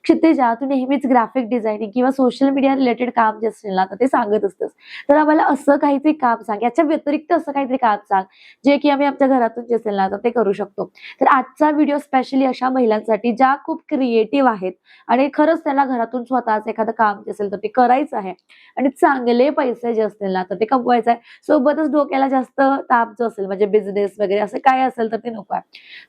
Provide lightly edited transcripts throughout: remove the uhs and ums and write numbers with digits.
क्षितिजा, तू नेहमीच graphic designing किंवा social media related काम जे असेल ना तर ते सांगत असतेस. तर आम्हाला असं काहीतरी काम सांग, याच्या व्यतिरिक्त असं काहीतरी काम सांग जे की आम्ही आमच्या घरातून जे असेल ना तर ते करू शकतो. तर आजचा व्हिडिओ स्पेशली अशा महिलांसाठी ज्या खूप क्रिएटिव्ह आहेत आणि खरंच त्यांना घरातून स्वतःच एखादं काम जे असेल तर ते करायचं आहे आणि चांगले पैसे जे असतील ना तर ते कमवायचं आहे. सोबतच डोक्याला जास्त ताप जो असेल म्हणजे बिझनेस वगैरे असं काय असेल तर ते नको आहे.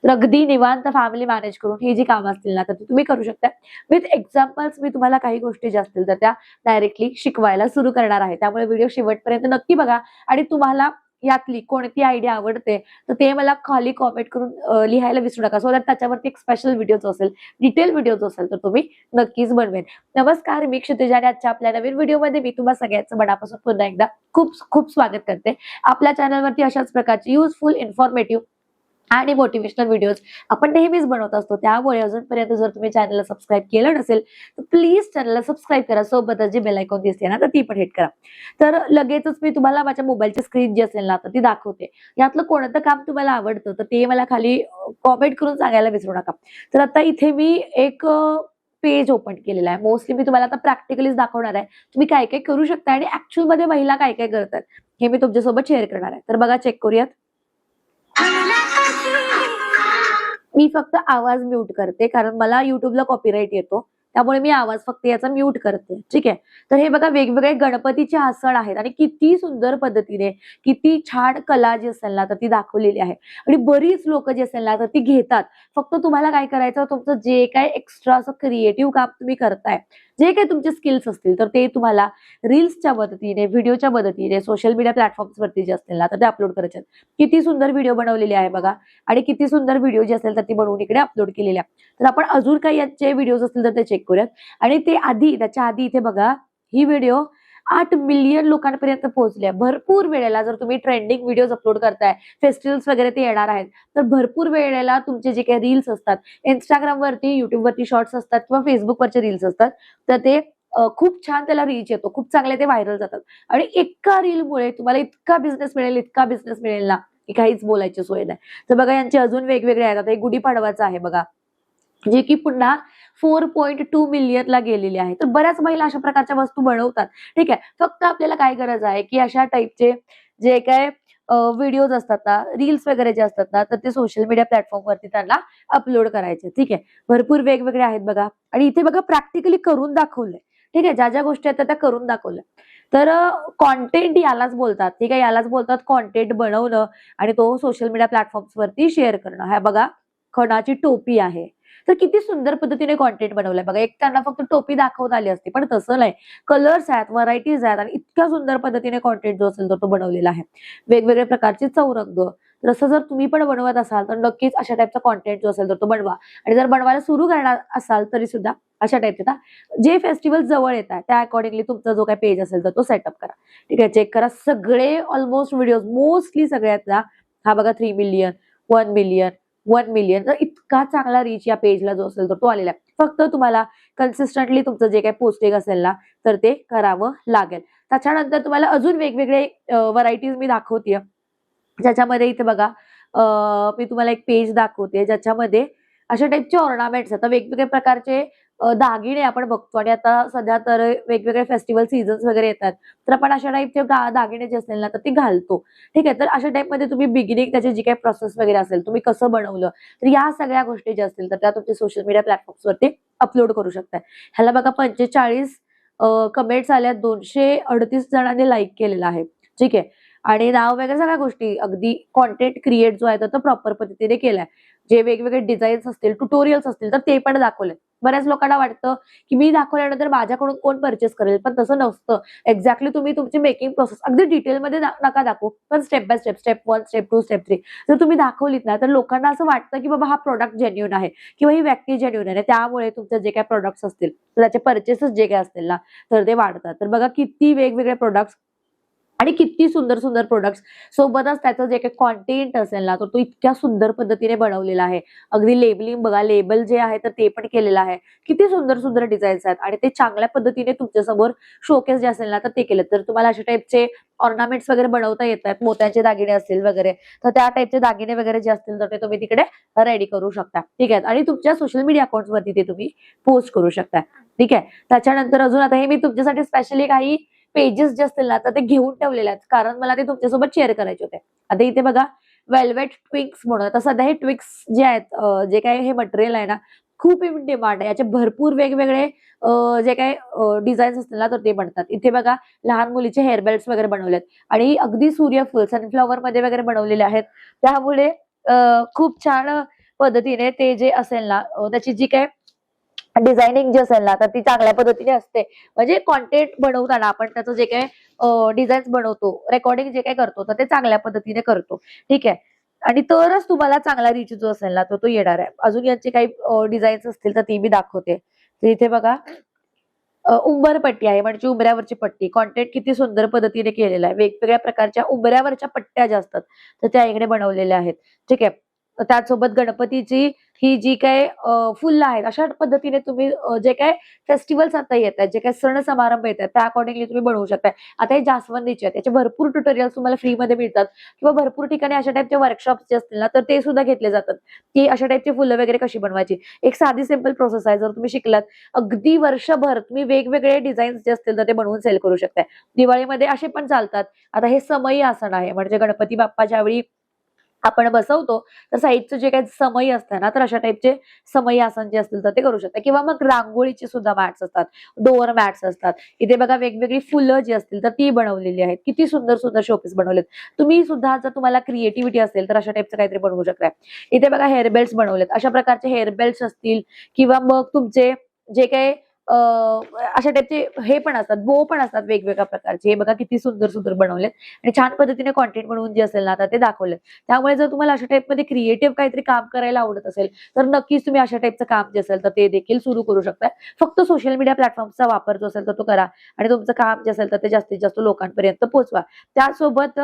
तर अगदी निवांत फॅमिली मॅनेज करून ही जी कामं असतील ना तर ती तुम्ही करू शकता. विथ एक्झाम्पल्स मी तुम्हाला काही गोष्टी ज्या असतील तर त्या डायरेक्टली शिकवायला सुरू करणार आहे. त्यामुळे व्हिडिओ शेवटपर्यंत नक्की बघा आणि तुम्हाला यातली कोणती आयडिया आवडते तर ते मला खाली कॉमेंट करून लिहायला विसरू नका. सो दॅट त्याच्यावरती एक स्पेशल व्हिडिओ जो असेल, डिटेल व्हिडिओ जो असेल तर तुम्ही नक्कीच बनवेन. नमस्कार, मी क्षितिजा आणि आजच्या आपल्या नवीन व्हिडिओमध्ये मी तुम्हा सगळ्यांचं मनापासून पुन्हा एकदा खूप खूप स्वागत करते. आपल्या चॅनलवरती अशाच प्रकारची युजफुल, इन्फॉर्मेटिव्ह आणि मोटिवेशनल व्हिडिओज आपण नेहमीच बनवत असतो. त्यामुळे अजूनपर्यंत जर तुम्ही चॅनलला सबस्क्राईब केलं नसेल तर प्लीज चॅनलला सबस्क्राईब करा. सोबतच जी बेल आयकॉन दिसते ना तर ती पण हिट करा. तर लगेचच मी तुम्हाला माझ्या मोबाईलची स्क्रीन जी असेल ना तर ती दाखवते. यातलं कोणतं काम तुम्हाला आवडतं तर ते मला खाली कॉमेंट करून सांगायला विसरू नका. तर आता इथे मी एक पेज ओपन केलेला आहे. मोस्टली मी तुम्हाला आता प्रॅक्टिकलीच दाखवणार आहे. तुम्ही काय काय करू शकता आणि ऍक्च्युअल मध्ये महिला काय काय करतात हे मी तुमच्यासोबत शेअर करणार आहे. तर बघा, चेक करूयात. मी फक्त आवाज म्यूट करते कारण मला युट्यूबला कॉपीराईट येतो. त्यामुळे मी आवाज फक्त याचा म्यूट करते. ठीक आहे. तर हे बघा, वेगवेगळे गणपतीचे आसन आहेत आणि किती सुंदर पद्धतीने, किती छान कला जी असेल ना तर ती दाखवलेली आहे आणि बरीच लोक जी असेल ना तर ती घेतात. फक्त तुम्हाला काय करायचं, तुमचं जे काय एक्स्ट्रा असं क्रिएटिव्ह काम तुम्ही करताय, जे काही तुमचे स्किल्स असतील तर ते तुम्हाला रील्सच्या मदतीने, व्हिडिओच्या मदतीने सोशल मीडिया प्लॅटफॉर्म्सवरती जे असतील ना तर ते अपलोड करायचे. किती सुंदर व्हिडिओ बनवलेली आहे बघा आणि किती सुंदर व्हिडिओ जे असेल तर ती बनवून इकडे अपलोड केलेली आहे. तर आपण अजून काही याचे व्हिडिओज असतील तर ते चेक करूयात. आणि त्याच्या आधी इथे बघा, ही व्हिडिओ 8 मिलियन लोकांपर्यंत पोहोचली आहे. भरपूर वेळेला जर तुम्ही ट्रेंडिंग व्हिडिओज अपलोड करताय, फेस्टिवल्स वगैरे ते येणार आहेत, तर भरपूर वेळेला तुमचे जे काही रील्स असतात, Instagram वरती, YouTube वरती शॉर्ट्स असतात किंवा Facebook वरचे रील्स असतात, तर ते खूप छान त्याला रीच येतो, खूप चांगले ते व्हायरल जातात आणि एका रीलमुळे तुम्हाला इतका बिझनेस मिळेल, इतका बिझनेस मिळेल ना की काहीच बोलायची सोय नाही. तर बघा, यांचे अजून वेगवेगळे आहेत. आता एक गुढीपाडवाचं आहे बघा, जे की पुन्हा 4.2 मिलियनला गेलेली आहे. तर बऱ्याच महिला अशा प्रकारच्या वस्तू बनवतात. ठीक आहे. फक्त आपल्याला काय गरज आहे की अशा टाईपचे जे काय व्हिडिओज असतात ना, रील्स वगैरे जे असतात ना, तर ते सोशल मीडिया प्लॅटफॉर्मवरती त्यांना अपलोड करायचे. ठीक आहे. भरपूर वेगवेगळे आहेत बघा आणि इथे बघा प्रॅक्टिकली करून दाखवलंय. ठीक आहे. ज्या ज्या गोष्टी आहेत त्या करून दाखवल्या. तर कॉन्टेंट यालाच बोलतात. ठीक आहे. यालाच बोलतात कॉन्टेंट बनवणं आणि तो सोशल मीडिया प्लॅटफॉर्म्सवरती शेअर करणं. हा बघा, खणाची टोपी आहे. तर किती सुंदर पद्धतीने कॉन्टेंट बनवलंय बघा. एक त्यांना फक्त टोपी दाखवता आली असती, पण तसं नाही. कलर्स आहेत, व्हरायटीज आहेत आणि इतक्या सुंदर पद्धतीने कॉन्टेंट जो असेल तर तो बनवलेला आहे. वेगवेगळ्या प्रकारचे चौरंग. तसं जर तुम्ही पण बनवत असाल तर नक्कीच अशा टाईपचा कॉन्टेंट जो असेल तर तो बनवा आणि जर बनवायला सुरू करणार असाल तरी सुद्धा अशा टाईपचे जे फेस्टिवल जवळ येत आहे त्या अकॉर्डिंगली तुमचा जो काही पेज असेल तर तो सेटअप करा. ठीक आहे. चेक करा, सगळे ऑलमोस्ट व्हिडिओज, मोस्टली सगळ्यातला हा बघा 3 मिलियन, 1 मिलियन, 1 मिलियन. तर इतका चांगला रीच या पेजला जो असेल तर तो आलेला आहे. फक्त तुम्हाला कन्सिस्टंटली तुमचं जे काही पोस्टिंग असेल ना तर ते करावं लागेल. त्याच्यानंतर तुम्हाला अजून वेगवेगळे व्हरायटीज मी दाखवते, ज्याच्यामध्ये इथे बघा मी तुम्हाला एक पेज दाखवते ज्याच्यामध्ये अशा टाईपचे ऑर्नामेंट्स आहेत. वेगवेगळ्या प्रकारचे दागिने आपण बघतो आणि आता सध्या तर वेगवेगळे फेस्टिवल सीझन्स वगैरे येतात, तर आपण अशा टाईपचे दागिने जे असतील ना तर ते घालतो. ठीक आहे. तर अशा टाईपमध्ये तुम्ही बिगिनिंग, त्याची जी काही प्रोसेस वगैरे असेल, तुम्ही कसं बनवलं, तर या सगळ्या गोष्टी ज्या असतील तर त्या तुमच्या सोशल मीडिया प्लॅटफॉर्म्सवरती अपलोड करू शकताय. ह्याला बघा 45 कमेंट्स आल्यात, 238 जणांनी लाईक केलेला आहे. ठीक आहे. आणि नाव वगैरे सगळ्या गोष्टी, अगदी कॉन्टेंट क्रिएट जो आहे तो प्रॉपर पद्धतीने केलाय. जे वेगवेगळे डिझाईन्स असतील, ट्युटोरियल्स असतील तर ते पण दाखवले. बऱ्याच लोकांना वाटतं की मी दाखवल्यानंतर माझ्याकडून कोण परचेस करेल, पण तसं नसतं. एक्झॅक्टली तुम्ही तुमची मेकिंग प्रोसेस अगदी डिटेलमध्ये नका दाखवू, पण step by step, step 1, step 2, step 3 जर तुम्ही दाखवलीत ना तर लोकांना असं वाटतं की बाबा हा प्रोडक्ट जेन्युइन आहे किंवा ही व्यक्ती जेन्युइन आहे. त्यामुळे तुमचे जे काही प्रोडक्ट्स असतील तर त्याचे परचेसेस जे काही असतील ना तर ते वाढतात. तर बघा किती वेगवेगळे प्रोडक्ट्स आणि किती सुंदर सुंदर प्रोडक्ट्स सोबतच त्याचं जे काही कॉन्टेंट असेल ना, तर तो इतक्या सुंदर पद्धतीने बनवलेला आहे. अगदी लेबलिंग बघा, लेबल जे आहे तर ते पण केलेलं आहे. किती सुंदर सुंदर डिझाईन्स आहेत आणि ते चांगल्या पद्धतीने तुमच्यासमोर शोकेस जे असेल ना तर ते केलं. तर तुम्हाला अशा टाईपचे ऑर्नामेंट्स वगैरे बनवता येतात, मोत्याचे दागिने असतील वगैरे, तर त्या टाईपचे दागिने वगैरे जे असतील तर ते तुम्ही तिकडे रेडी करू शकता. ठीक आहे, आणि तुमच्या सोशल मीडिया अकाउंट वरती ते तुम्ही पोस्ट करू शकता. ठीक आहे, त्याच्यानंतर अजून आता हे मी तुमच्यासाठी स्पेशली काही पेजेस जे असतील ना तर ते घेऊन ठेवलेले आहेत, कारण मला ते तुमच्यासोबत शेअर करायचे होते. आता इथे बघा, वेल्वेट ट्विक्स म्हणून, तर सध्या हे ट्विक्स जे आहेत, जे काही हे मटेरियल आहे ना, खूप इन डिमांड आहे. याचे भरपूर वेगवेगळे जे काही डिझाईन्स असतील ना तर ते बनतात. इथे बघा, लहान मुलीचे हेअर बेल्ट्स वगैरे बनवलेत आणि अगदी सूर्यफूल सनफ्लॉवर मध्ये वगैरे बनवलेले आहेत. त्यामुळे खूप छान पद्धतीने ते जे असेल ना, त्याची जी काय डिझायनिंग जी असेल ना तर ती चांगल्या पद्धतीने असते. म्हणजे कॉन्टेंट बनवताना आपण त्याचं जे काही डिझाईन्स बनवतो, रेकॉर्डिंग जे काही करतो, तर ते चांगल्या पद्धतीने करतो. ठीक आहे, आणि तरच तुम्हाला चांगला रीच जो असेल ना तो येणार आहे. अजून यांचे काही डिझाईन्स असतील तर ती मी दाखवते. तर इथे बघा, उंबर पट्टी आहे, म्हणजे उंबऱ्यावरची पट्टी. कॉन्टेंट किती सुंदर पद्धतीने केलेला आहे. वेगवेगळ्या प्रकारच्या उंबऱ्यावरच्या पट्ट्या ज्या असतात तर त्या इकडे बनवलेल्या आहेत. ठीक आहे, त्याचसोबत गणपतीची ही जी काय फुलं आहेत, अशा पद्धतीने तुम्ही जे काय फेस्टिवल्स आता येत आहेत, जे काही सण समारंभ येतात त्या अकॉर्डिंगली तुम्ही बनवू शकता. आता हे जास्वंदीचे आहेत, त्याचे भरपूर ट्युटोरियल्स तुम्हाला फ्रीमध्ये मिळतात किंवा भरपूर ठिकाणी अशा टाईपचे वर्कशॉप्स जे असतील ना तर ते सुद्धा घेतले जातात, की अशा टाईपची फुलं वगैरे कशी बनवायची. एक साधी सिंपल प्रोसेस आहे, जर तुम्ही शिकलात अगदी वर्षभर तुम्ही वेगवेगळे डिझाईन्स जे असतील तर ते बनवून सेल करू शकताय. दिवाळीमध्ये असे पण चालतात. आता हे समई आसन आहे, म्हणजे गणपती बाप्पा ज्यावेळी आपण बसवतो तर साईडचं जे काही समई असतं ना तर अशा टाईपचे समई आसन जे असतील तर ते करू शकता. किंवा मग रांगोळीची सुद्धा मॅट्स असतात, डोअर मॅट्स असतात. इथे बघा, वेगवेगळी फुलं जी असतील तर ती बनवलेली आहेत. किती सुंदर सुंदर शोपीस बनवलेत. तुम्ही सुद्धा जर तुम्हाला क्रिएटिव्हिटी असेल तर अशा टाईपचं काहीतरी बनवू शकताय. इथे बघा, हेअर बेल्ट्स बनवलेत. अशा प्रकारचे हेअर बेल्ट्स असतील किंवा मग तुमचे जे काही अशा टाईपचे हे पण असतात, बो पण असतात वेगवेगळ्या प्रकारचे. हे बघा किती सुंदर सुंदर बनवलेत आणि छान पद्धतीने कॉन्टेंट बनवून जे असेल ना आता ते दाखवलेत. त्यामुळे जर तुम्हाला अशा टाईपमध्ये क्रिएटिव्ह काहीतरी काम करायला आवडत असेल तर नक्कीच तुम्ही अशा टाईपचं काम जे असेल तर ते देखील सुरू करू शकता. फक्त सोशल मीडिया प्लॅटफॉर्मचा वापर जो असेल तर तो करा आणि तुमचं काम जे असेल तर ते जास्तीत जास्त लोकांपर्यंत पोहोचवा. त्यासोबत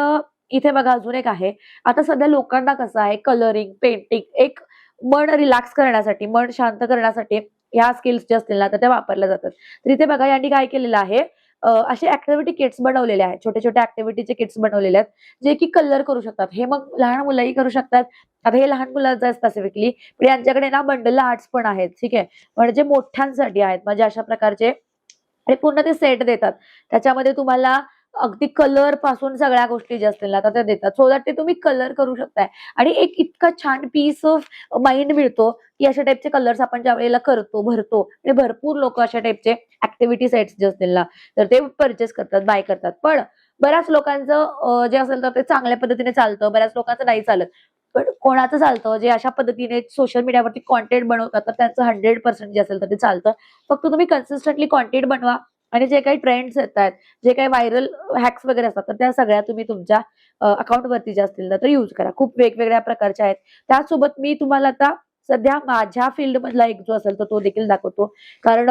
इथे बघा, अजून एक आहे. आता सध्या लोकांना कसं आहे, कलरिंग, पेंटिंग, एक मन रिलॅक्स करण्यासाठी, मन शांत करण्यासाठी ह्या स्किल्स ज्या असतील ना तर त्या वापरल्या जातात. तर इथे बघा, यांनी काय केलेलं आहे, असे ऍक्टिव्हिटी किट्स बनवलेले आहेत. छोटे छोटे ऍक्टिव्हिटीचे किट्स बनवलेले आहेत, जे की कलर करू शकतात. हे मग लहान मुलंही करू शकतात. आता हे लहान मुलांचं आहे स्पेसिफिकली, पण यांच्याकडे ना बंडल आर्ट्स पण आहेत. ठीक आहे, म्हणजे मोठ्यांसाठी आहेत. म्हणजे अशा प्रकारचे आणि पूर्ण ते सेट देतात. त्याच्यामध्ये तुम्हाला अगदी कलर पासून सगळ्या गोष्टी ज्या असतील ना तर त्या देतात, सो दॅट ते तुम्ही कलर करू शकताय. आणि एक इतका छान पीस ऑफ माइंड मिळतो, की अशा टाईपचे कलर्स आपण ज्या वेळेला करतो, भरतो, आणि भरपूर लोक अशा टाईपचे ऍक्टिव्हिटी सेट्स जे असतील ना तर ते परचेस करतात, बाय करतात. पण बऱ्याच लोकांचं जे असेल तर ते चांगल्या पद्धतीने चालतं, बऱ्याच लोकांचं नाही चालत. पण कोणाचं चालतं, जे अशा पद्धतीने सोशल मीडियावरती कॉन्टेंट बनवतात तर त्यांचं 100% जे असेल तर ते चालतं. फक्त तुम्ही कन्सिस्टंटली कॉन्टेंट बनवा आणि जे काही ट्रेंड्स येतात, जे काही व्हायरल हॅक्स वगैरे असतात तर त्या सगळ्या तुम्ही तुमच्या अकाउंटवरती जे असतील ना तर युज करा. खूप वेगवेगळ्या प्रकारच्या आहेत. त्यासोबत मी तुम्हाला आता सध्या माझ्या फील्ड मधला एक जो असेल तर तो देखील दाखवतो. कारण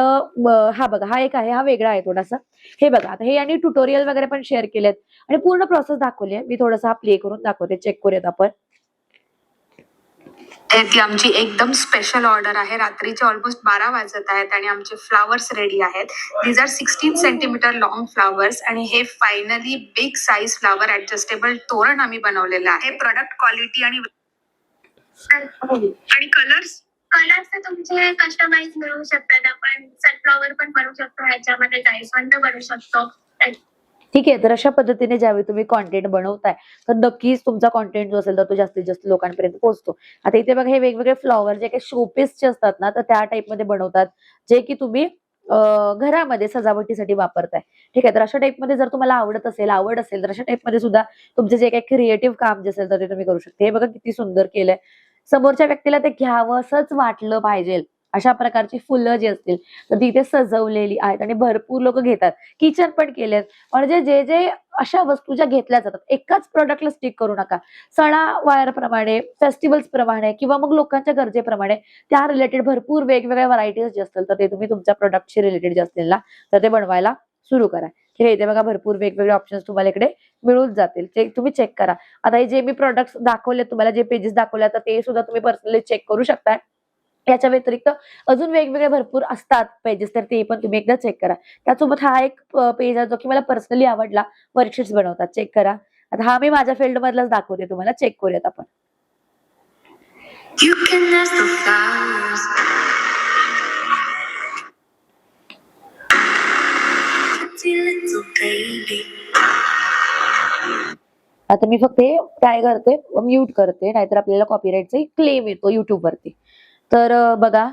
हा बघा, हा एक आहे, हा वेगळा आहे थोडासा. हे बघा, आता हे यांनी ट्युटोरियल वगैरे पण शेअर केलेत आणि पूर्ण प्रोसेस दाखवली आहे. मी थोडासा हा प्ले करून दाखवते, चेक करूयात आपण. ती आमची एकदम स्पेशल ऑर्डर आहे. रात्रीचे ऑलमोस्ट 12 वाजत आहेत आणि आमचे फ्लावर्स रेडी आहेत. These are 16 centimetre long flowers आणि हे finally big size flower adjustable तोरण आम्ही बनवलेलं आहे. प्रोडक्ट क्वालिटी आणि कलर्स तर तुमचे कस्टमाइज मिळू शकतात. आपण सनफ्लॉवर पण बनवू शकतो, ह्याच्यामध्ये जास्वंद बनवू शकतो. ठीक आहे, तर अशा पद्धतीने ज्यावेळी तुम्ही कॉन्टेंट बनवताय तर नक्कीच तुमचा कॉन्टेंट जो असेल तर तो जास्तीत जास्त लोकांपर्यंत पोहोचतो. आता इथे बघा, हे वेगवेगळे फ्लॉवर जे काही शोपीसचे असतात ना तर त्या टाईप मध्ये बनवतात, जे की तुम्ही घरामध्ये सजावटीसाठी वापरताय. ठीक आहे, तर अशा टाईप मध्ये जर तुम्हाला आवड असेल तर अशा टाईप मध्ये सुद्धा तुमचे जे काही क्रिएटिव्ह काम जे असेल तर ते तुम्ही करू शकता. हे बघा किती सुंदर केलंय, समोरच्या व्यक्तीला ते घ्यावंसच वाटलं पाहिजे. अशा प्रकारची फुलं जी असतील तर ती इथे सजवलेली आहेत आणि भरपूर लोक घेतात. किचन पण केलेत. म्हणजे जे जे अशा वस्तू ज्या घेतल्या जातात, एकाच प्रोडक्टला स्टिक करू नका. सणावार प्रमाणे, फेस्टिवल्स प्रमाणे किंवा मग लोकांच्या गरजेप्रमाणे त्या रिलेटेड भरपूर वेगवेगळ्या व्हरायटीज जे असतील तर ते तुम्ही तुमच्या प्रोडक्टशी रिलेटेड जे असतील ना तर ते बनवायला सुरू करा. ठीक आहे, इथे बघा भरपूर वेगवेगळे ऑप्शन्स तुम्हाला इकडे मिळून जातील, ते तुम्ही चेक करा. आता हे जे मी प्रोडक्ट्स दाखवले तुम्हाला, जे पेजेस दाखवले, तर ते सुद्धा तुम्ही पर्सनली चेक करू शकताय. याच्या व्यतिरिक्त अजून वेगवेगळे भरपूर असतात पेजेस, तर ते पण तुम्ही एकदा चेक करा. त्यासोबत हा एक पेज आहे जो की मला पर्सनली आवडला, वर्कशीट्स बनवतात, चेक करा. आता हा मी माझ्या फील्ड मधलाच दाखवते तुम्हाला, चेक करूयात आपण. You can ask the flowers. Pretty little baby. आता मी फक्त हे काय करते, म्यूट करते, नाहीतर आपल्याला कॉपीराईटचा क्लेम येतो युट्यूब वरती. तर बघा,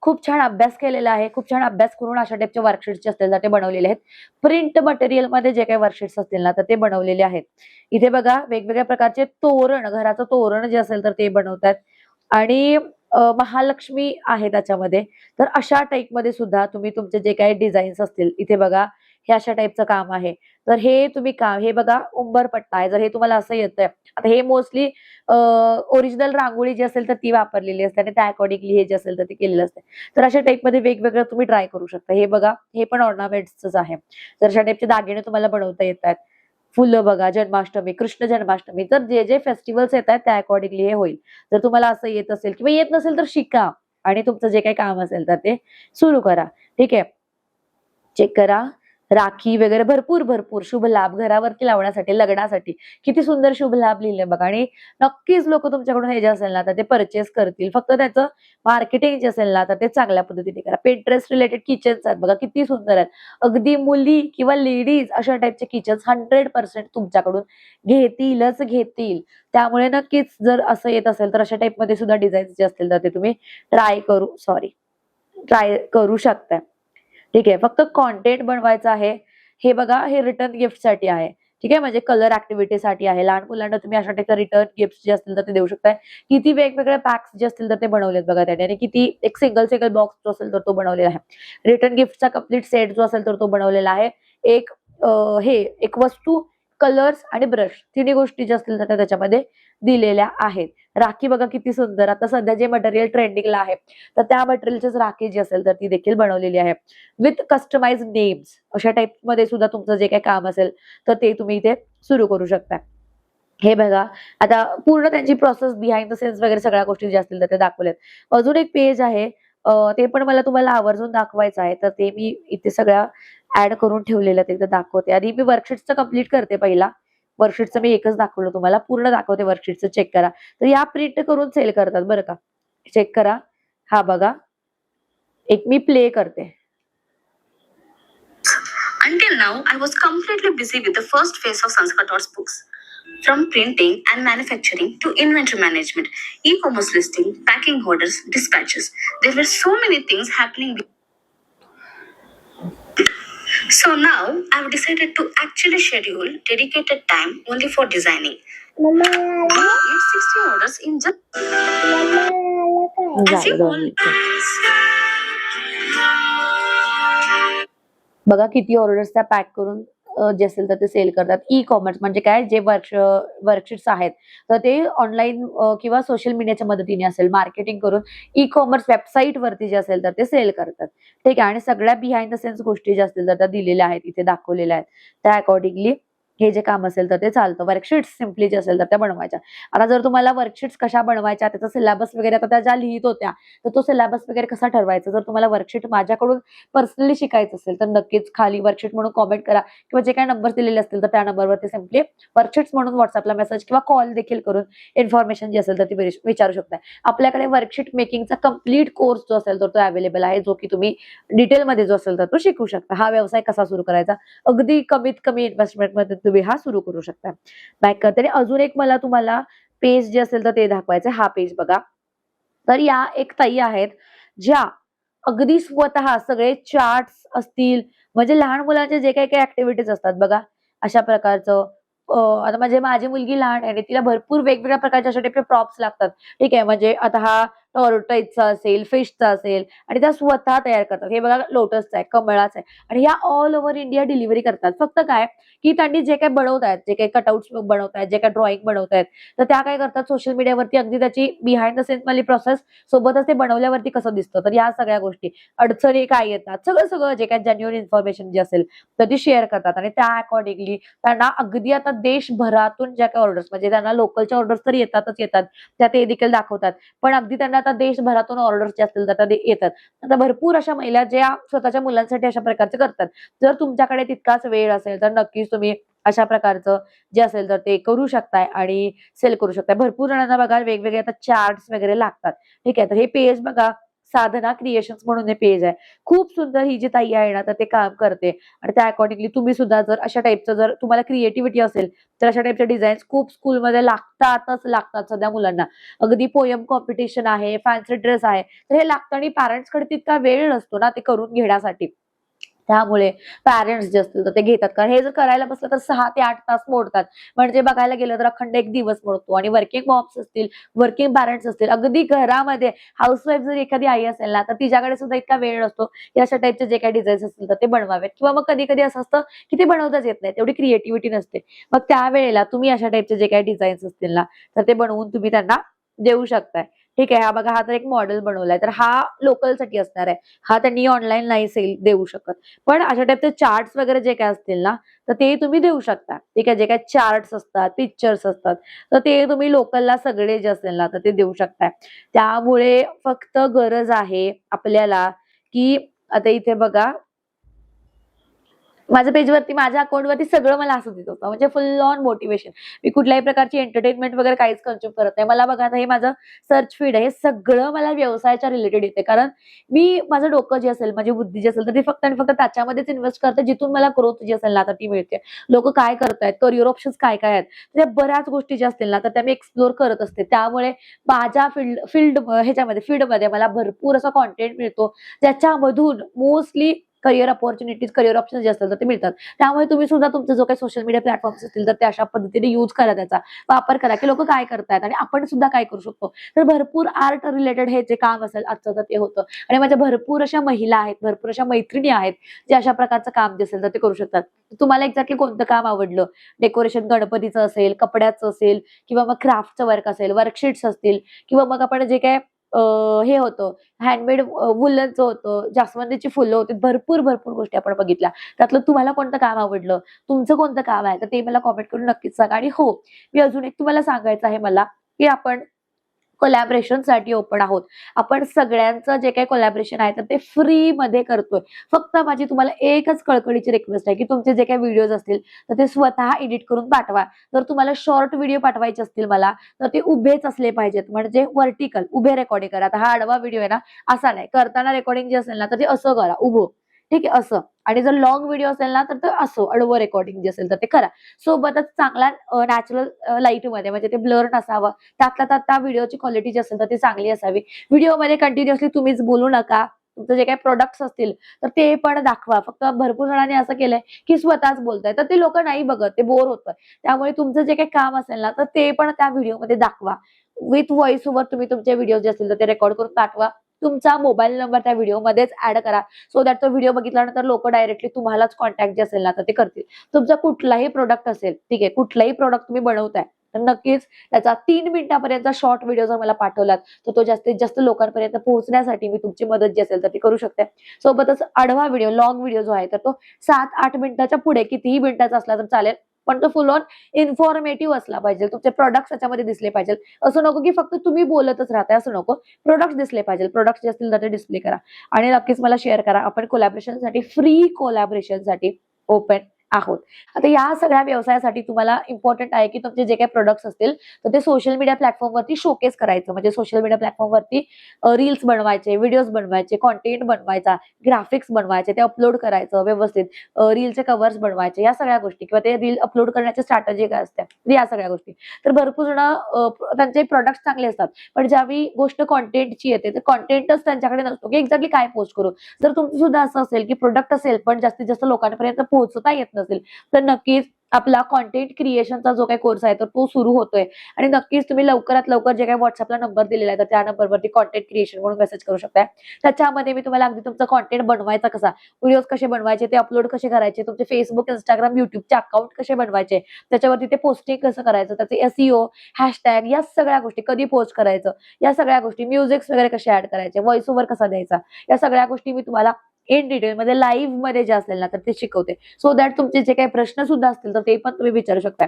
खूप छान अभ्यास केलेला आहे, खूप छान अभ्यास करून अशा टाईपचे वर्कशीट्स असतील तर ते बनवलेले आहेत. प्रिंट मटेरियल मध्ये जे काही वर्कशीट्स असतील ना, तर ते बनवलेले आहेत. इथे बघा वेगवेगळ्या प्रकारचे तोरण, घराचं तोरण जे असेल तर ते बनवतात. आणि महालक्ष्मी आहे त्याच्यामध्ये. तर अशा टाईप मध्ये सुद्धा तुम्ही तुमचे जे काही डिझाईन्स असतील, इथे बघा हे अशा टाईपचं काम आहे. तर हे तुम्ही काम, हे बघा उंबरपट्टा आहे, जर हे तुम्हाला असं येतंय, आता हे मोस्टली ओरिजिनल रांगोळी जी असेल तर ती वापरलेली असते आणि त्या अकॉर्डिंगली हे जे असेल तर ते केलेलं असते. तर अशा टाईप मध्ये वेगवेगळं तुम्ही ट्राय करू शकता. हे बघा, हे पण ऑर्नामेंट्सच आहे. तर अशा टाईपचे दागिने तुम्हाला बनवता येतात. फुलं बघा, जन्माष्टमी, कृष्ण जन्माष्टमी, तर जे जे फेस्टिवल्स येतात त्या अकॉर्डिंगली हे होईल. जर तुम्हाला असं येत असेल किंवा येत नसेल तर शिका आणि तुमचं जे काही काम असेल तर ते सुरू करा. ठीक आहे, चेक करा. राखी वगैरे भरपूर भरपूर शुभ लाभ घरावरती लावण्यासाठी, लग्नासाठी किती सुंदर शुभ लाभ लिहिले बघा. आणि नक्कीच लोक तुमच्याकडून हे जे असेल ना तर ते परचेस करतील. फक्त त्याचं मार्केटिंग जे असेल ना तर ते चांगल्या पद्धतीने करा. पेंट्रेस्ट रिलेटेड किचन्स आहेत बघा, किती सुंदर आहेत. अगदी मुली किंवा लेडीज अशा टाईपचे किचन्स 100% तुमच्याकडून घेतील. त्यामुळे नक्कीच जर असं येत असेल तर अशा टाईप मध्ये सुद्धा डिझाईन्स जे असतील तर ते तुम्ही ट्राय करू शकता. ठीक आहे, फक्त कॉन्टेंट बनवायचं आहे. हे बघा, हे रिटर्न गिफ्ट साठी आहे. ठीक आहे, म्हणजे कलर ऍक्टिव्हिटी साठी आहे. लहान मुलांना तुम्ही अशा टाईपचे रिटर्न गिफ्ट जे असतील तर ते देऊ शकताय. किती वेगवेगळे पॅक्स जे असतील तर ते बनवलेत बघा त्याने, आणि किती एक सिंगल बॉक्स जो असेल तर तो बनवलेला आहे. रिटर्न गिफ्टचा कम्प्लीट सेट जो असेल तर तो बनवलेला आहे. एक वस्तू, कलर्स आणि ब्रश, तिन्ही गोष्टी ज्या असतील तर त्या त्याच्यामध्ये दिलेल्या आहेत. राखी बघा किती सुंदर, आता सध्या जे मटेरियल ट्रेंडिंगला आहे तर त्या मटेरियलचीच राखी जी असेल तर ती देखील बनवलेली आहे. विथ कस्टमाइज नेम्स, अशा टाईप मध्ये सुद्धा तुमचं जे काही काम असेल तर ते तुम्ही इथे सुरू करू शकता. हे बघा, आता पूर्ण त्यांची प्रोसेस, बिहाइंड द सीन्स वगैरे सगळ्या गोष्टी ज्या असतील तर ते दाखवल्यात. अजून एक पेज आहे, ते पण मला तुम्हाला आवर्जून दाखवायचं आहे, तर ते मी इथे सगळ्या ऍड करून ठेवलेलं ते दाखवते. आधी मी वर्कशीटचं कम्प्लीट करते. पहिला वर्कशीटचं मी एकच दाखवलं तुम्हाला, पूर्ण दाखवते वर्कशीटचं, चेक करा. तर या प्रिंट करून सेल करतात बरं का, चेक करा. हा बघा, एक मी प्ले करते. Until now, I was completely busy with the first phase of Sanskato's books. From printing and manufacturing to inventory management, e-commerce listing, packing orders, dispatches. There were so many things happening. So now I've decided to actually schedule dedicated time only for designing. We need 60 orders in just as you झालं 2 मिनिटं. बघा किती orders त्या pack करून जे असेल तर ते सेल करतात. ई कॉमर्स म्हणजे काय, जे वर्कशीट्स आहेत तर ते ऑनलाईन किंवा सोशल मीडियाच्या मदतीने असेल मार्केटिंग करून ई कॉमर्स वेबसाईट वरती जे असेल तर ते सेल करतात. ठीक आहे, आणि सगळ्या बिहाइंड द सीन्स गोष्टी ज्या असतील तर त्या दिलेल्या आहेत, इथे दाखवलेल्या आहेत. त्या अकॉर्डिंगली हे जे काम असेल तर ते चालतं. वर्कशीट्स सिम्पली जे असेल तर त्या बनवायच्या. आता जर तुम्हाला वर्कशीट्स कशा बनवायच्या, त्याचा सिलेबस वगैरे, आता त्या ज्या लिहित होत्या तर तो सिलेबस वगैरे कसा ठरवायचा, जर तुम्हाला वर्कशीट माझ्याकडून पर्सनली शिकायचं असेल तर नक्कीच खाली वर्कशीट म्हणून कॉमेंट करा, किंवा जे काही नंबर दिलेले असतील तर त्या नंबरवरती सिम्पली वर्कशीट्स म्हणून व्हॉट्सअपला मेसेज किंवा कॉल देखील करून इन्फॉर्मेशन जी असेल तर ती विचारू शकता. आपल्याकडे वर्कशीट मेकिंगचा कम्प्लीट कोर्स जो असेल तर तो अवेलेबल आहे, जो की तुम्ही डिटेलमध्ये जो असेल तर तो शिकू शकता. हा व्यवसाय कसा सुरू करायचा, अगदी कमीत कमी इन्व्हेस्टमेंट मध्ये तुम्ही हा सुरू करू शकता. बॅक करते. आणि अजून एक मला तुम्हाला पेज जे असेल तर ते दाखवायचं. हा पेज बघा, तर या एक ताई आहेत ज्या अगदी स्वतः सगळे चार्ट्स असतील, म्हणजे लहान मुलांचे जे काही ऍक्टिव्हिटीज असतात बघा अशा प्रकारचं. आता म्हणजे माझी मुलगी लहान आहे आणि तिला भरपूर वेगवेगळ्या प्रकारच्या अशा टाईपचे प्रॉप्स लागतात. ठीक आहे, म्हणजे आता हा टॉर्टॉइजचा असेल, फिशचा असेल आणि त्या स्वतः तयार करतात. हे बघा लोटसचा आहे, कमळाचा आहे आणि ह्या ऑल ओव्हर इंडिया डिलिव्हरी करतात. फक्त काय की त्यांनी जे काही बनवतायत, जे काही कटआउट्स बनवतायत, जे काही ड्रॉइंग बनवतायत, तर त्या काय करतात सोशल मीडियावरती अगदी त्याची बिहाइंड द सीन्स मधली प्रोसेस सोबतच ते बनवल्यावरती कसं दिसतं, तर या सगळ्या गोष्टी, अडचणी काय येतात, सगळं सगळं जे काही जेन्युइन इन्फॉर्मेशन जी असेल तर ती शेअर करतात आणि त्या अकॉर्डिंगली त्यांना अगदी आता देशभरातून ज्या काही ऑर्डर्स म्हणजे त्यांना लोकलच्या ऑर्डर्स तर येतातच येतात, त्या ते देखील दाखवतात. पण अगदी त्यांना आता देशभरातून ऑर्डर्स जे असतील तर ते येतात. आता भरपूर अशा महिला ज्या स्वतःच्या मुलांसाठी अशा प्रकारचे करतात. जर तुमच्याकडे तितकाच वेळ असेल तर नक्कीच तुम्ही अशा प्रकारचं जे असेल तर ते करू शकताय आणि सेल करू शकताय. भरपूर जणांना बघा वेगवेगळे आता चार्ट्स वगैरे लागतात. ठीक आहे, तर हे पेज बघा साधना क्रिएशन्स म्हणून हे पेज आहे. खूप सुंदर ही जी ताई आहे ना तर ते काम करते आणि त्या अकॉर्डिंगली तुम्ही सुद्धा जर अशा टाईपचं जर तुम्हाला क्रिएटिव्हिटी असेल तर अशा टाईपच्या डिझाईन्स खूप स्कूलमध्ये लागतात सध्या मुलांना. अगदी पोयम कॉम्पिटिशन आहे, फॅन्सी ड्रेस आहे, तर हे लागतं आणि पॅरेंट्सकडे तितका वेळ नसतो ना ते करून घेण्यासाठी. त्यामुळे पॅरेंट्स जे असतील तर ते घेतात. कारण हे जर करायला बसलं तर 6 ते 8 तास मोडतात. म्हणजे बघायला गेलं तर अखंड एक दिवस मोडतो आणि वर्किंग मॉम्स असतील, वर्किंग पॅरेंट्स असतील, अगदी घरामध्ये हाऊसवाईफ जर एखादी आई असेल ना तर तिच्याकडे सुद्धा इतका वेळ नसतो की अशा टाईपचे जे काही डिझाईन्स असतील तर ते बनवावेत. किंवा मग कधी कधी असं असतं की ते बनवताच येत नाही, तेवढी क्रिएटिव्हिटी नसते. मग त्यावेळेला तुम्ही अशा टाईपचे जे काही डिझाईन्स असतील ना तर ते बनवून तुम्ही त्यांना देऊ शकताय. ठीक आहे, हा बघा हा तर एक मॉडेल बनवलाय, तर हा लोकलसाठी असणार आहे. हा त्यांनी ऑनलाईन नाही सेल देऊ शकत. पण अशा टाईपचे चार्ट्स वगैरे जे काय असतील ना तर ते तुम्ही देऊ शकता. ठीक आहे, जे काही चार्ट्स असतात, पिक्चर्स असतात, तर ते तुम्ही लोकलला सगळे जे असेल ना तर ते देऊ शकताय. त्यामुळे फक्त गरज आहे आपल्याला की आता इथे बघा माझ्या पेजवरती, माझ्या अकाउंटवरती सगळं मला असं दिसत होतं, म्हणजे फुल ऑन मोटिवेशन. मी कुठल्याही प्रकारची एंटरटेनमेंट वगैरे काहीच कन्झ्युम करत नाही. मला बघा आता हे माझं सर्च फीड आहे, हे सगळं मला व्यवसायाच्या रिलेटेड येते. कारण मी माझं डोकं जे असेल, माझी बुद्धी जी असेल तर ती फक्त आणि फक्त त्याच्यामध्येच इन्व्हेस्ट करते जिथून मला ग्रोथ जी असेल ना तर ती मिळते. लोक काय करतायत, करिअर ऑप्शन्स काय काय आहेत, त्या बऱ्याच गोष्टी ज्या असतील ना तर त्या मी एक्सप्लोर करत असते. त्यामुळे माझ्या फील्डमध्ये मला भरपूर असा कॉन्टेंट मिळतो ज्याच्यामधून mostly career opportunities, career option जे असतात ते मिळतात. त्यामुळे तुम्ही सुद्धा तुमचे जो काही सोशल मीडिया प्लॅटफॉर्म्स असतील तर ते अशा पद्धतीने यूज करा, त्याचा वापर करा की लोक काय करतायत आणि आपण सुद्धा काय करू शकतो. तर भरपूर आर्ट रिलेटेड हे जे काम असेल आजचं तर ते होतं आणि माझ्या भरपूर अशा महिला आहेत, भरपूर अशा मैत्रिणी आहेत जे अशा प्रकारचं काम जे असेल तर ते करू शकतात. तुम्हाला एक्झॅक्टली कोणतं काम आवडलं, डेकोरेशन गणपतीचं असेल, कपड्याचं असेल किंवा मग क्राफ्टचं वर्क असेल, वर्कशीट्स असतील किंवा मग आपण जे काय हे होतं हँडमेड वुलनचं होतं, जास्वंदीची फुलं होती, भरपूर भरपूर गोष्टी आपण बघितल्या. त्यातलं तुम्हाला कोणतं काम आवडलं, तुमचं कोणतं काम आहे तर ते मला कॉमेंट करून नक्कीच सांगा. आणि हो, मी अजून एक तुम्हाला सांगायचं आहे मला की आपण कोलॅबरेशनसाठी ओपन आहोत. आपण सगळ्यांचं जे काही कोलॅबरेशन आहे तर ते फ्री मध्ये करतोय. फक्त माझी तुम्हाला एकच कळकळीची रिक्वेस्ट आहे की तुमचे जे काही व्हिडिओज असतील तर ते स्वतः एडिट करून पाठवा. जर तुम्हाला शॉर्ट व्हिडिओ पाठवायचे असतील मला तर ते उभेच असले पाहिजेत, म्हणजे व्हर्टिकल उभे रेकॉर्डिंग करा. आता हा आडवा व्हिडिओ आहे ना, असा नाही, करताना रेकॉर्डिंग जे असेल ना तर ते असं करा उभं. ठीक आहे, असं. आणि जर लॉंग व्हिडिओ असेल ना तर असं आडवं रेकॉर्डिंग जे असेल तर ते करा. सोबतच चांगला नॅचरल लाईट मध्ये, म्हणजे ते ब्लर नसावं. त्यातल्या त्यात त्या व्हिडिओची क्वालिटी जी असेल तर ती चांगली असावी. व्हिडिओमध्ये कंटिन्युअसली तुम्हीच बोलू नका. तुमचं जे काही प्रोडक्ट्स असतील तर ते पण दाखवा. फक्त भरपूर जणांनी असं केलंय की स्वतःच बोलताय तर ते लोक नाही बघत, ते बोर होतं. त्यामुळे तुमचं जे काही काम असेल ना तर ते पण त्या व्हिडिओमध्ये दाखवा. विथ व्हॉइस ओव्हर तुम्ही तुमचे व्हिडिओ जे असतील तर ते रेकॉर्ड करून पाठवा. तुमचा मोबाईल नंबर त्या व्हिडिओमध्येच ऍड करा, सो दॅट तो व्हिडिओ बघितल्यानंतर लोक डायरेक्टली तुम्हालाच कॉन्टॅक्ट जे असेल ना तर ते करतील. तुमचा कुठलाही प्रोडक्ट असेल, ठीक आहे, कुठलाही प्रोडक्ट तुम्ही बनवताय तर नक्कीच त्याचा 3 मिनिटापर्यंतचा शॉर्ट व्हिडिओ जर मला पाठवलात तर तो जास्तीत जास्त लोकांपर्यंत पोहोचण्यासाठी मी तुमची मदत जी असेल तर ती करू शकते. सोबतच आडवा व्हिडिओ, लॉंग व्हिडिओ जो आहे तर तो 7-8 मिनिटाच्या पुढे कितीही मिनिटाचा असला तर चालेल, पण तो फुल ऑन इन्फॉर्मेटिव्ह असला पाहिजे. तुमचे प्रोडक्ट्स त्याच्यामध्ये दिसले पाहिजे. असं नको की फक्त तुम्ही बोलतच राहताय, असं नको. प्रोडक्ट्स दिसले पाहिजे. प्रोडक्ट्स जे असतील तर ते डिस्प्ले करा आणि नक्कीच मला शेअर करा. आपण कोलॅबरेशनसाठी, फ्री कोलॅबरेशनसाठी ओपन आहोत. आता या सगळ्या व्यवसायासाठी तुम्हाला इम्पॉर्टंट आहे की तुमचे जे काही प्रोडक्ट्स असतील तर ते सोशल मीडिया प्लॅटफॉर्मवरती शोकेस करायचं. म्हणजे सोशल मीडिया प्लॅटफॉर्मवरती रील्स बनवायचे, व्हिडिओज बनवायचे, कॉन्टेंट बनवायचा, ग्राफिक्स बनवायचे, ते अपलोड करायचं व्यवस्थित, रीलचे कव्हर्स बनवायचे, या सगळ्या गोष्टी किंवा ते रील अपलोड करण्याची स्ट्रॅटेजी काय असते, या सगळ्या गोष्टी. तर भरपूर जण त्यांचे प्रोडक्ट्स चांगले असतात, पण ज्यावेळी गोष्ट कॉन्टेंटची येते तर कॉन्टेंटच त्यांच्याकडे नसतो की एक्झॅक्टली काय पोस्ट करू. जर तुमचं सुद्धा असं असेल की प्रोडक्ट असेल पण जास्तीत जास्त लोकांपर्यंत पोहोचता येत नसेल असतील तर नक्कीच आपला कॉन्टेंट क्रिएशनचा जो काही कोर्स आहे तर तो सुरू होतोय आणि नक्कीच तुम्ही लवकरात लवकर जे काही व्हॉट्सअपला नंबर दिलेला आहे तर त्या नंबरवरती कॉन्टेंट क्रिएशन म्हणून मेसेज करू शकता. त्याच्यामध्ये मी तुम्हाला अगदी तुमचा कॉन्टेंट बनवायचा कसा, व्हिडिओज कसे बनवायचे, ते अपलोड कसे करायचे, तुमचे फेसबुक, इंस्टाग्राम, युट्यूबचे अकाउंट कसे बनवायचे, त्याच्यावरती ते पोस्टिंग कसं करायचं, त्याचे SEO, हॅशटॅग, या सगळ्या गोष्टी, कधी पोस्ट करायचं, या सगळ्या गोष्टी, म्युझिक्स वगैरे कसे ऍड करायचे, व्हॉइस ओव्हर कसा द्यायचा, या सगळ्या गोष्टी मी तुम्हाला इन डिटेल मध्ये लाईव्ह मध्ये जे असेल ना तर ते शिकवते. सो दॅट तुमचे जे काही प्रश्न सुद्धा असतील तर ते पण तुम्ही विचारू शकता.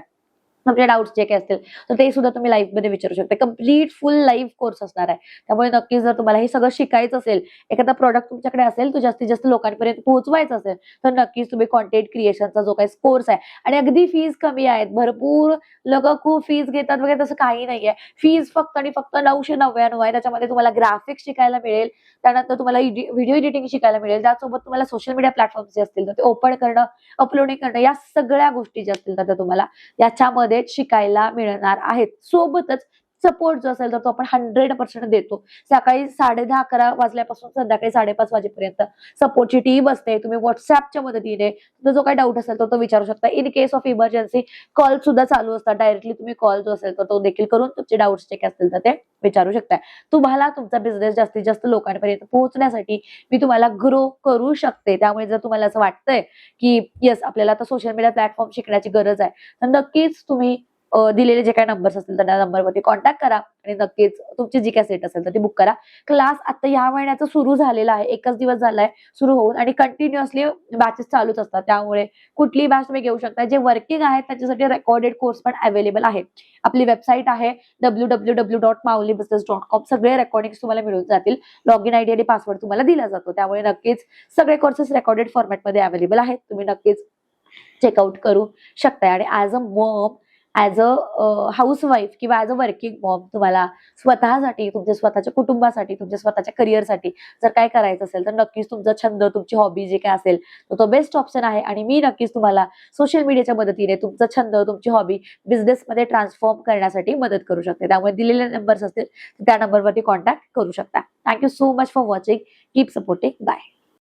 तुमचे डाऊट्स जे काही असतील तर ते सुद्धा तुम्ही लाईव्ह मध्ये विचारू शकता. कम्प्लीट फुल लाईव्ह कोर्स असणार आहे. त्यामुळे नक्कीच जर तुम्हाला हे सगळं शिकायचं असेल, एखादा प्रोडक्ट तुमच्याकडे असेल तो जास्तीत जास्त लोकांपर्यंत पोहोचवायचा असेल तर नक्कीच तुम्ही कॉन्टेंट क्रिएशनचा जो काही कोर्स आहे, आणि अगदी फीज कमी आहेत, भरपूर लोक खूप फीज घेतात वगैरे, तसं काही नाहीये. फीज फक्त आणि फक्त 999 आहे. त्याच्यामध्ये तुम्हाला ग्राफिक्स शिकायला मिळेल, त्यानंतर तुम्हाला व्हिडिओ एडिटिंग शिकायला मिळेल, त्यासोबत तुम्हाला सोशल मीडिया प्लॅटफॉर्म जे असतील तर ते ओपन करणं, अपलोडिंग करणं, या सगळ्या गोष्टी ज्या असतील तर तुम्हाला याच्यामध्ये शिकायला मिळणार आहेत. सोबतच सपोर्ट जो असेल तर तो आपण 100% देतो. सकाळी 10:30-11 वाजल्यापासून संध्याकाळी 5:30 वाजेपर्यंत सपोर्टची टीम असते. तुम्ही व्हॉट्सअपच्या मदतीने जो काही डाऊट असेल तर तो विचारू शकता. In case of emergency call सुद्धा चालू असतात. डायरेक्टली तुम्ही कॉल जो असेल तर तो देखील करून तुमचे डाऊट्स जे काही असतील तर ते विचारू शकता. तुम्हाला तुमचा बिझनेस जास्तीत जास्त लोकांपर्यंत पोहोचण्यासाठी मी तुम्हाला ग्रो करू शकते. त्यामुळे जर तुम्हाला असं वाटतंय की येस आपल्याला आता सोशल मीडिया प्लॅटफॉर्म शिकण्याची गरज आहे तर नक्कीच तुम्ही दिलेले जे काही नंबर्स असतील तर त्या नंबरवरती कॉन्टॅक्ट करा आणि नक्कीच तुमची जी काही सेट असेल तर ती बुक करा. क्लास आता या महिन्याचा सुरू झालेला आहे, एकच दिवस झालाय सुरू होऊन, आणि कंटिन्युअसली बॅचेस चालूच असतात. त्यामुळे कुठलीही बॅच तुम्ही घेऊ शकता. जे वर्किंग आहेत त्याच्यासाठी रेकॉर्डेड कोर्स पण अवेलेबल आहे. आपली वेबसाईट आहे www.maulibusiness.com. सगळे रेकॉर्डिंग्स तुम्हाला मिळून जातील. लॉग इन आयडी आणि पासवर्ड तुम्हाला दिला जातो. त्यामुळे नक्कीच सगळे कोर्सेस रेकॉर्डेड फॉर्मॅटमध्ये अवेलेबल आहेत. तुम्ही नक्कीच चेकआउट करू शकता. आणि as a mom, as a housewife किंवा ऍज अ वर्किंग मॉम तुम्हाला स्वतःसाठी, तुमच्या स्वतःच्या कुटुंबासाठी, तुमच्या स्वतःच्या करिअरसाठी जर काय करायचं असेल तर नक्कीच तुमचा छंद, तुमची हॉबी जे काय असेल तर तो बेस्ट ऑप्शन आहे. आणि मी नक्कीच तुम्हाला सोशल मीडियाच्या मदतीने तुमचा छंद, तुमची हॉबी बिझनेसमध्ये ट्रान्सफॉर्म करण्यासाठी मदत करू शकते. त्यामुळे दिलेले नंबर्स असतील त्या नंबरवरती कॉन्टॅक्ट करू शकता. Thank you so much for watching. Keep supporting. Bye.